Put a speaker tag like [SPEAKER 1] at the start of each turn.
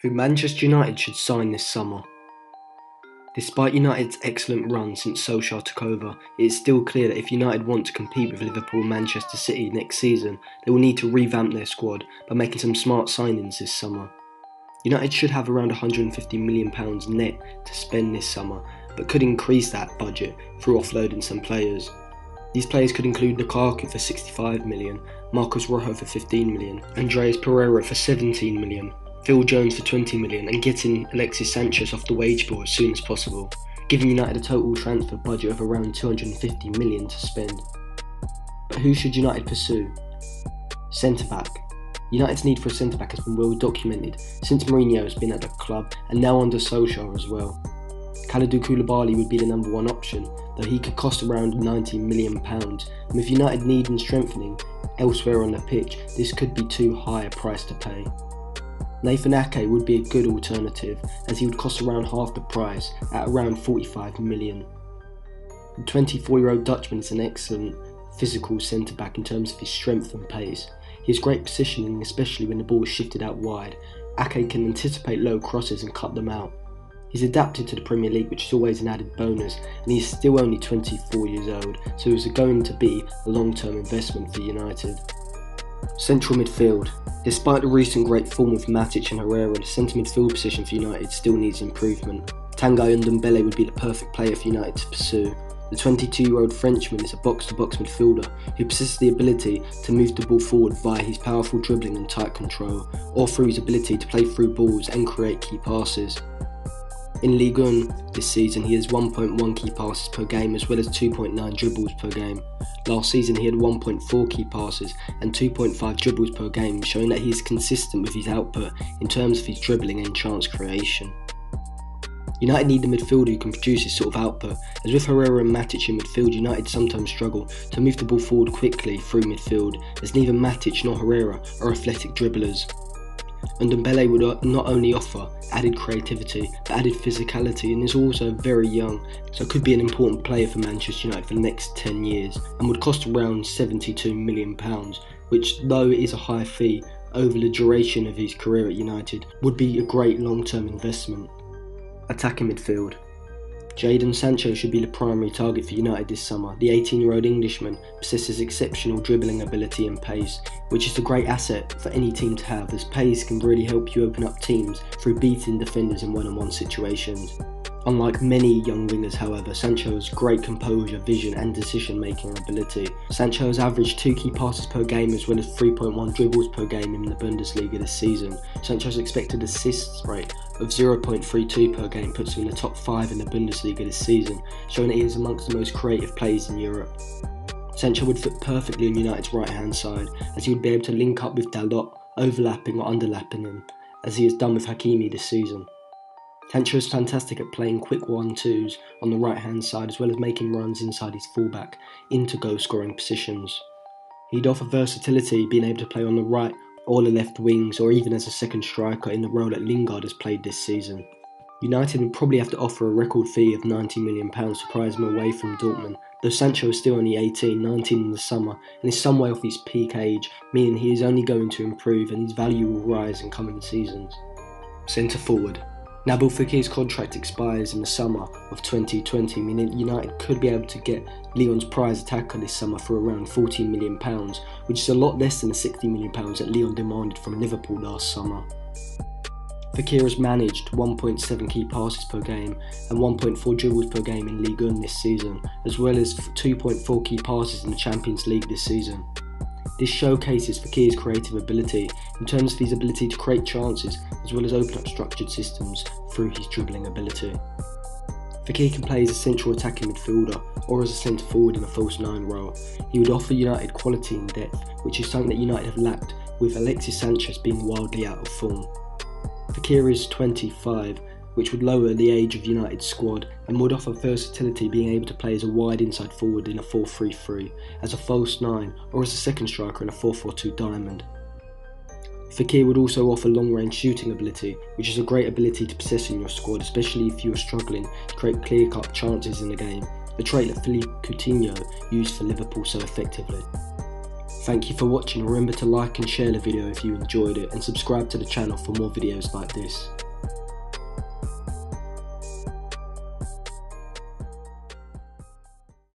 [SPEAKER 1] Who Manchester United should sign this summer. Despite United's excellent run since Solskjaer took over, it is still clear that if United want to compete with Liverpool and Manchester City next season, they will need to revamp their squad by making some smart signings this summer. United should have around £150 million net to spend this summer, but could increase that budget through offloading some players. These players could include Lukaku for £65 million, Marcos Rojo for £15 million, Andreas Pereira for £17 million, Phil Jones for £20 million, and getting Alexis Sanchez off the wage bill as soon as possible, giving United a total transfer budget of around £250 million to spend. But who should United pursue? Centre-back. United's need for a centre-back has been well documented since Mourinho has been at the club and now under Solskjaer as well. Kalidou Koulibaly would be the number one option, though he could cost around £90 million, and with United needing strengthening elsewhere on the pitch, this could be too high a price to pay. Nathan Ake would be a good alternative, as he would cost around half the price at around £45 million. The 24-year-old Dutchman is an excellent physical centre-back in terms of his strength and pace. He has great positioning, especially when the ball is shifted out wide. Ake can anticipate low crosses and cut them out. He's adapted to the Premier League, which is always an added bonus, and he's still only 24 years old, so it's going to be a long-term investment for United. Central midfield. Despite the recent great form of Matic and Herrera, the centre midfield position for United still needs improvement. Tanguy Ndombele would be the perfect player for United to pursue. The 22-year-old Frenchman is a box-to-box midfielder who possesses the ability to move the ball forward via his powerful dribbling and tight control, or through his ability to play through balls and create key passes. In Ligue 1 this season, he has 1.1 key passes per game as well as 2.9 dribbles per game. Last season he had 1.4 key passes and 2.5 dribbles per game, showing that he is consistent with his output in terms of his dribbling and chance creation. United need a midfielder who can produce this sort of output, as with Herrera and Matic in midfield, United sometimes struggle to move the ball forward quickly through midfield, as neither Matic nor Herrera are athletic dribblers. And Ndombele would not only offer added creativity, but added physicality, and is also very young, so could be an important player for Manchester United for the next 10 years, and would cost around £72 million, which, though it is a high fee over the duration of his career at United, would be a great long-term investment. Attacking midfield. Jadon Sancho should be the primary target for United this summer. The 18-year-old Englishman possesses exceptional dribbling ability and pace, which is a great asset for any team to have, as pace can really help you open up teams through beating defenders in one-on-one situations. Unlike many young wingers, however, Sancho has great composure, vision and decision-making ability. Sancho has averaged 2 key passes per game as well as 3.1 dribbles per game in the Bundesliga this season. Sancho's expected assists rate of 0.32 per game puts him in the top 5 in the Bundesliga this season, showing that he is amongst the most creative players in Europe. Sancho would fit perfectly on United's right-hand side, as he would be able to link up with Dalot, overlapping or underlapping him, as he has done with Hakimi this season. Sancho is fantastic at playing quick 1-2s on the right-hand side, as well as making runs inside his fullback into goal-scoring positions. He'd offer versatility, being able to play on the right or the left wings, or even as a second striker in the role that Lingard has played this season. United would probably have to offer a record fee of £90 million to prize him away from Dortmund, though Sancho is still only 18, 19 in the summer, and is some way off his peak age, meaning he is only going to improve and his value will rise in coming seasons. Centre forward. Nabil Fekir's contract expires in the summer of 2020, meaning United could be able to get Lyon's prize attacker this summer for around £14 million, which is a lot less than the £60 million that Lyon demanded from Liverpool last summer. Fekir has managed 1.7 key passes per game and 1.4 dribbles per game in Ligue 1 this season, as well as 2.4 key passes in the Champions League this season. This showcases Fekir's creative ability in terms of his ability to create chances as well as open up structured systems through his dribbling ability. Fekir can play as a central attacking midfielder or as a centre forward in a false 9 role. He would offer United quality and depth, which is something that United have lacked, with Alexis Sanchez being wildly out of form. Fekir is 25, which would lower the age of United's squad and would offer versatility, being able to play as a wide inside forward in a 4-3-3, as a false 9 or as a second striker in a 4-4-2 diamond. Fekir would also offer long-range shooting ability, which is a great ability to possess in your squad, especially if you are struggling to create clear-cut chances in the game, a trait that Philippe Coutinho used for Liverpool so effectively. Thank you for watching. Remember to like and share the video if you enjoyed it, and subscribe to the channel for more videos like this.